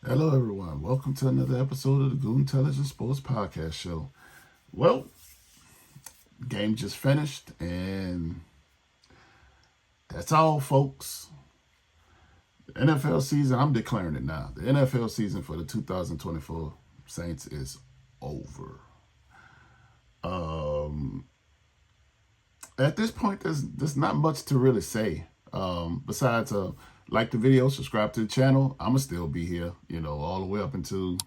Hello, everyone. Welcome to another episode of the Goon Intelligence Sports Podcast Show. Well, game just finished, and that's all, folks. The NFL season, I'm declaring it now. The NFL season for the 2024 Saints is over. At this point, there's not much to really say. Besides, like the video, subscribe to the channel. I'ma still be here, all the way up into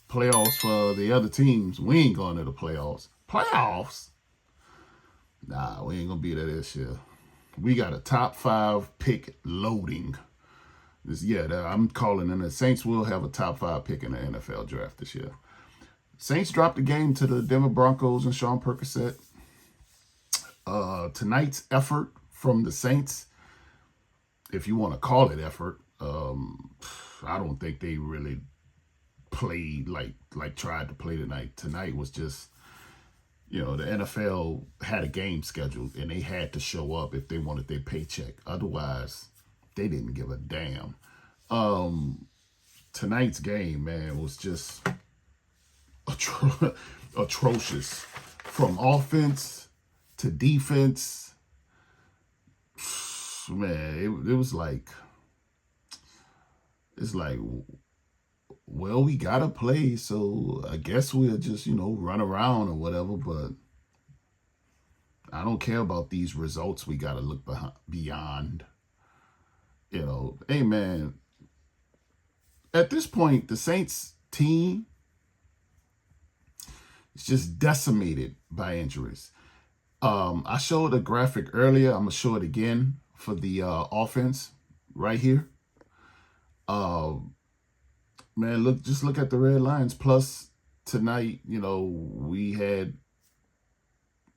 playoffs for the other teams. We ain't going to the playoffs. Playoffs? Nah, we ain't gonna be there this year. We got a top 5 pick loading. I'm calling in. The Saints will have a top 5 pick in the NFL draft this year. Saints dropped the game to the Denver Broncos and Sean Percocet. Tonight's effort from the Saints, if you want to call it effort, I don't think they really played like tried to play tonight. Tonight was just, the NFL had a game scheduled and they had to show up if they wanted their paycheck. Otherwise, they didn't give a damn. Tonight's game, man, was just atrocious. From offense to defense, man, it was like, it's like, well, we gotta play, so I guess we'll just, run around or whatever, but I don't care about these results. We gotta look beyond. Hey, man, at this point, the Saints team is just decimated by injuries. I showed a graphic earlier. I'm gonna show it again for the offense right here. Man, look at the red lines. Plus tonight, we had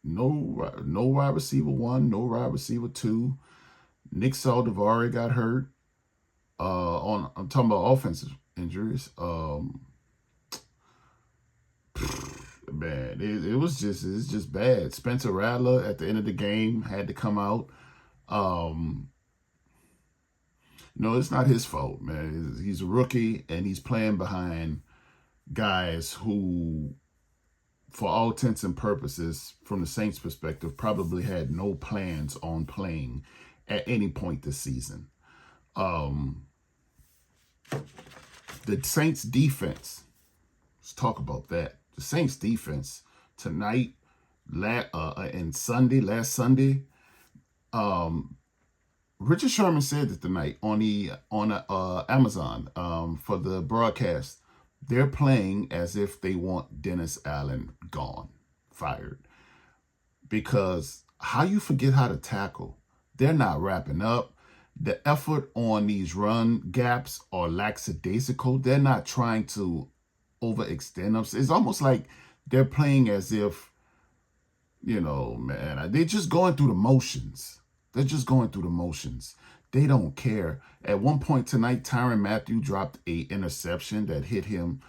no wide receiver 1, no wide receiver 2. Nick Saldivari got hurt. I'm talking about offensive injuries. Man, it's just bad. Spencer Rattler at the end of the game had to come out. No, it's not his fault, man. He's a rookie and he's playing behind guys who, for all intents and purposes, from the Saints' perspective, probably had no plans on playing at any point this season. The Saints' defense, let's talk about that. The Saints' defense tonight and last Sunday, Richard Sherman said that tonight on Amazon for the broadcast, they're playing as if they want Dennis Allen gone, fired. Because how you forget how to tackle? They're not wrapping up. The effort on these run gaps are lackadaisical. They're not trying to overextend them. It's almost like they're playing as if, man, they're just going through the motions. They're just going through the motions. They don't care. At one point tonight, Tyrann Mathieu dropped a interception that hit him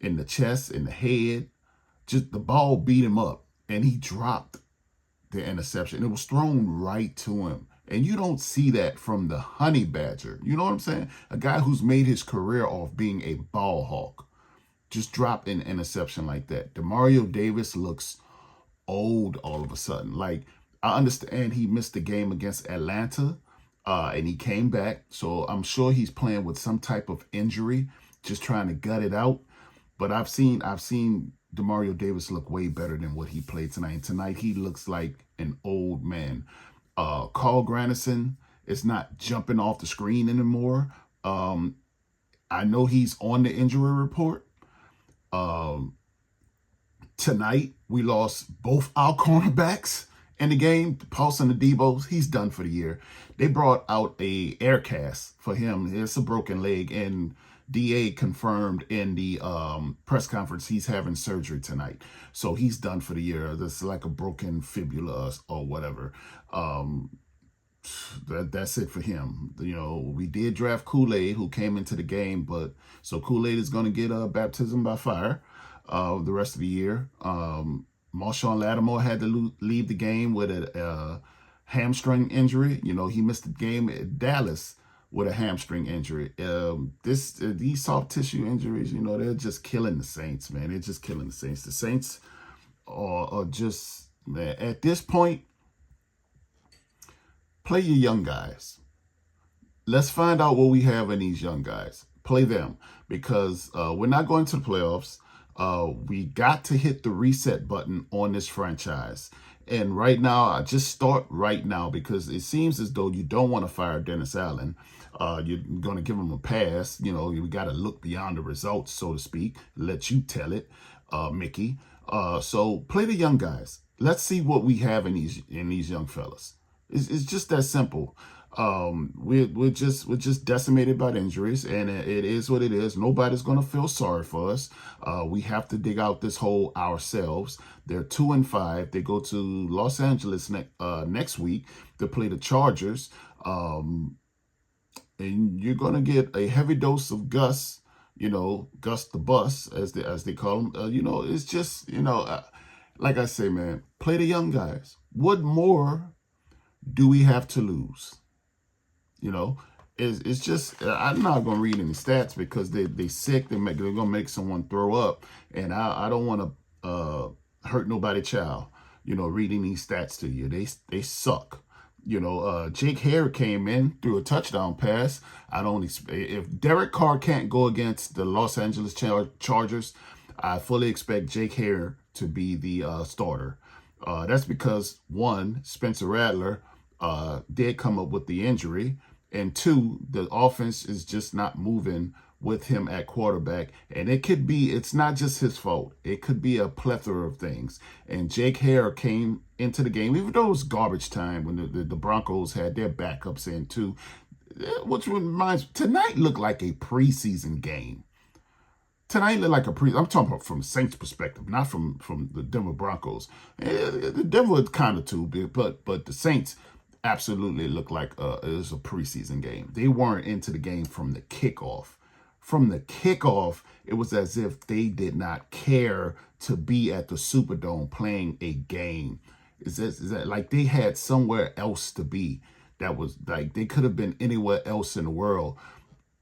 in the chest, in the head. Just the ball beat him up, and he dropped the interception. It was thrown right to him. And you don't see that from the Honey Badger. You know what I'm saying? A guy who's made his career off being a ball hawk just dropped an interception like that. Demario Davis looks old all of a sudden. Like, I understand he missed the game against Atlanta, and he came back. So I'm sure he's playing with some type of injury, just trying to gut it out. But I've seen Demario Davis look way better than what he played tonight. And tonight he looks like an old man. Carl Granderson is not jumping off the screen anymore. I know he's on the injury report. Tonight we lost both our cornerbacks in the game, Paulson and Debo. He's done for the year. They brought out a air cast for him. It's a broken leg, and DA confirmed in the press conference he's having surgery tonight. So he's done for the year. That's like a broken fibula or whatever. That's it for him. We did draft Kool-Aid, who came into the game, but so Kool-Aid is going to get a baptism by fire the rest of the year. Marshawn Lattimore had to leave the game with a hamstring injury. He missed the game at Dallas with a hamstring injury. These soft tissue injuries, they're just killing the Saints, man. They're just killing the Saints. The Saints are just, man, at this point, play your young guys. Let's find out what we have in these young guys. Play them because we're not going to the playoffs. We got to hit the reset button on this franchise. And right now, I just start right now because it seems as though you don't want to fire Dennis Allen. You're going to give him a pass. We got to look beyond the results, so to speak. Let you tell it, Mickey. So play the young guys. Let's see what we have in these young fellas. It's just that simple. We're just decimated by injuries, and it is what it is. Nobody's gonna feel sorry for us. We have to dig out this hole ourselves. They're 2-5. They go to Los Angeles next week to play the Chargers, and you're gonna get a heavy dose of Gus. Gus the Bus, as they call him. It's just like I say, man, play the young guys. What more do we have to lose? It's just, I'm not going to read any stats because they sick. They're going to make someone throw up. And I don't want to hurt nobody child, reading these stats to you. They suck. Jake Hare came in through a touchdown pass. I don't expect, if Derek Carr can't go against the Los Angeles Chargers, I fully expect Jake Hare to be the starter. That's because, one, Spencer Rattler did come up with the injury, and two, the offense is just not moving with him at quarterback. And it's not just his fault. It could be a plethora of things. And Jake Hare came into the game, even though it was garbage time when the Broncos had their backups in too, which reminds tonight looked like a preseason game. Tonight looked like I'm talking about from the Saints' perspective, not from the Denver Broncos. The Denver kind of too, but the Saints absolutely looked like it was a preseason game. They weren't into the game from the kickoff. From the kickoff, it was as if they did not care to be at the Superdome playing a game. Is that like they had somewhere else to be? That was like they could have been anywhere else in the world,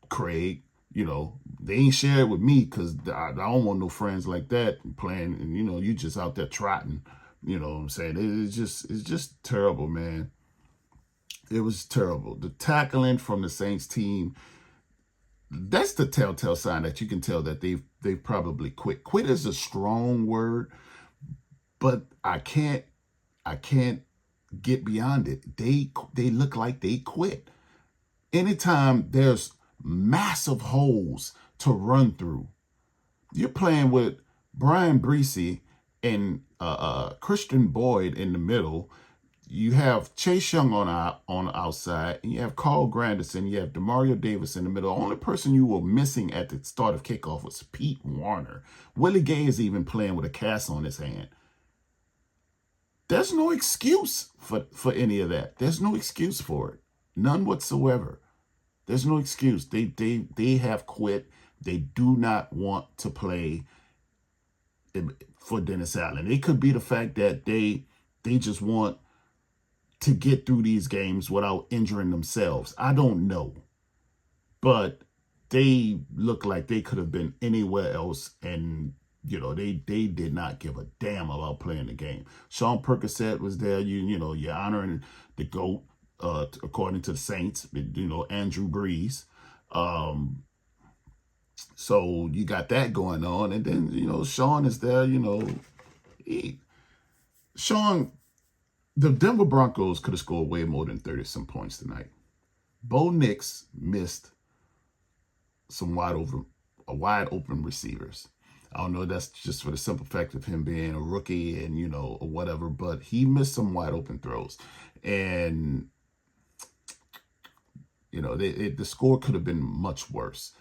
Craig. They ain't share it with me because I don't want no friends like that playing. And you just out there trotting. You know what I'm saying? It's just terrible, man. It was terrible. The tackling from the Saints team, that's the telltale sign that you can tell that they've probably quit. Quit is a strong word, but I can't get beyond it. They look like they quit. Anytime there's massive holes to run through, you're playing with Brian Breesy and Christian Boyd in the middle. You have Chase Young on the outside, and you have Carl Granderson, you have Demario Davis in the middle. The only person you were missing at the start of kickoff was Pete Warner. Willie Gay is even playing with a cast on his hand. There's no excuse for any of that. There's no excuse for it. None whatsoever. There's no excuse. They have quit. They do not want to play for Dennis Allen. It could be the fact that they just want to get through these games without injuring themselves. I don't know. But they look like they could have been anywhere else, and they did not give a damn about playing the game. Sean Percocet was there. You're honoring the GOAT, according to the Saints, Andrew Brees. So you got that going on. And then, Sean is there, Sean, the Denver Broncos could have scored way more than 30-some points tonight. Bo Nix missed some wide open receivers. I don't know if that's just for the simple fact of him being a rookie and, or whatever, but he missed some wide open throws. And, the score could have been much worse.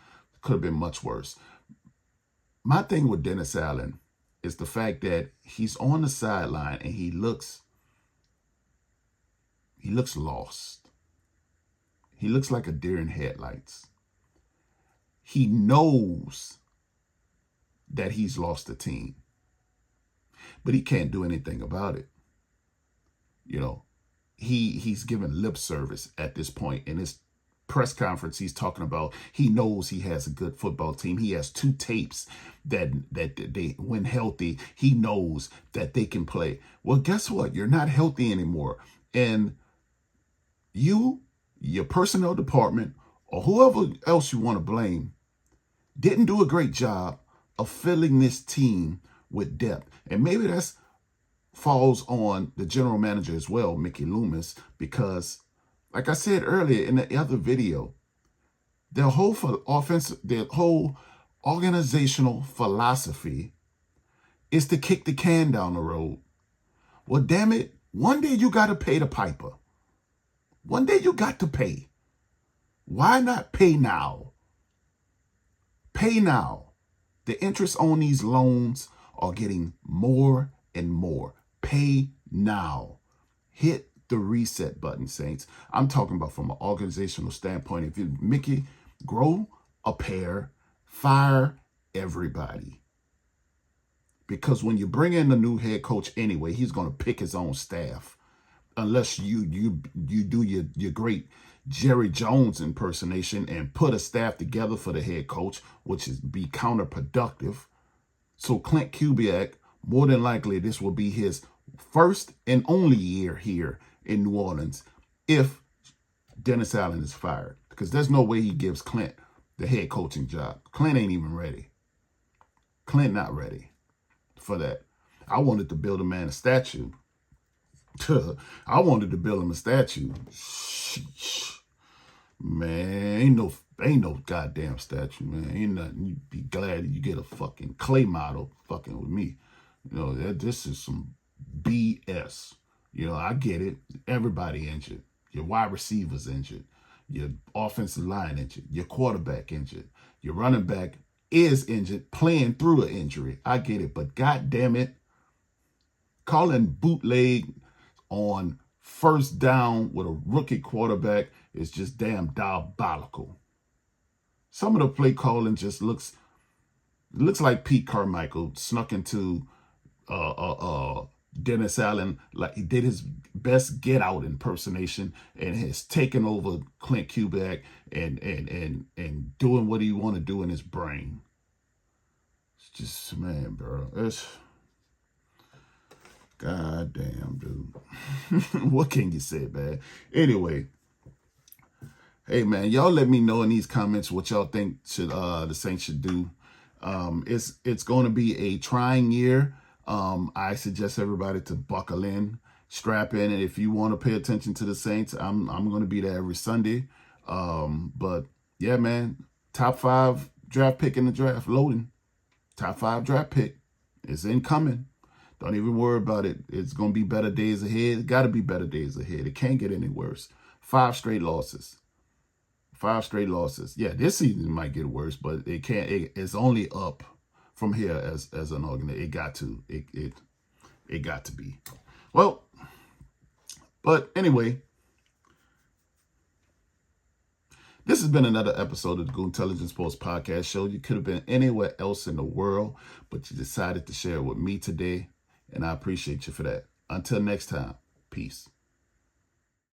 My thing with Dennis Allen is the fact that he's on the sideline and he looks lost. He looks like a deer in headlights. He knows that he's lost the team, but he can't do anything about it. He's given lip service at this point, and press conference, he's talking about he knows he has a good football team. He has 2 tapes that they, when healthy, he knows that they can play. Well, guess what? You're not healthy anymore. And your personnel department, or whoever else you want to blame, didn't do a great job of filling this team with depth. And maybe that's falls on the general manager as well, Mickey Loomis, because like I said earlier in the other video, their whole organizational philosophy is to kick the can down the road. Well, damn it, one day you got to pay the piper. One day you got to pay. Why not pay now? Pay now. The interest on these loans are getting more and more. Pay now. Hit the reset button, Saints. I'm talking about from an organizational standpoint. If you, Mickey, grow a pair, fire everybody. Because when you bring in the new head coach anyway, he's going to pick his own staff. Unless you do your great Jerry Jones impersonation and put a staff together for the head coach, which is be counterproductive. So Clint Kubiak, more than likely, this will be his first and only year here in New Orleans if Dennis Allen is fired. Because there's no way he gives Clint the head coaching job. Clint ain't even ready. Clint not ready for that. I wanted to build a man a statue. I wanted to build him a statue. Sheesh. Man, ain't no goddamn statue, man. Ain't nothing. You be glad you get a fucking clay model fucking with me. You know, this is some BS. You know, I get it. Everybody injured. Your wide receivers injured. Your offensive line injured. Your quarterback injured. Your running back is injured, playing through an injury. I get it. But God damn it, calling bootleg on first down with a rookie quarterback is just damn diabolical. Some of the play calling just looks like Pete Carmichael snuck into Dennis Allen, like he did his best get out impersonation and has taken over Clint Kubiak and doing what he want to do in his brain. It's just, man, bro, it's goddamn, dude. What can you say, man? Anyway, hey, man, y'all let me know in these comments what y'all think should the Saints should do. It's going to be a trying year. I suggest everybody to buckle in, strap in, and if you want to pay attention to the Saints, I'm going to be there every Sunday. But yeah, man, top 5 draft pick in the draft, loading. Top 5 draft pick is incoming. Don't even worry about it. It's going to be better days ahead. It got to be better days ahead. It can't get any worse. 5 straight losses. 5 straight losses. Yeah, this season might get worse, but it can't. It's only up from here as an organization. It got to. It got to be. Well, but anyway, this has been another episode of the Goon Intelligence Sports Podcast Show. You could have been anywhere else in the world, but you decided to share it with me today, and I appreciate you for that. Until next time, peace.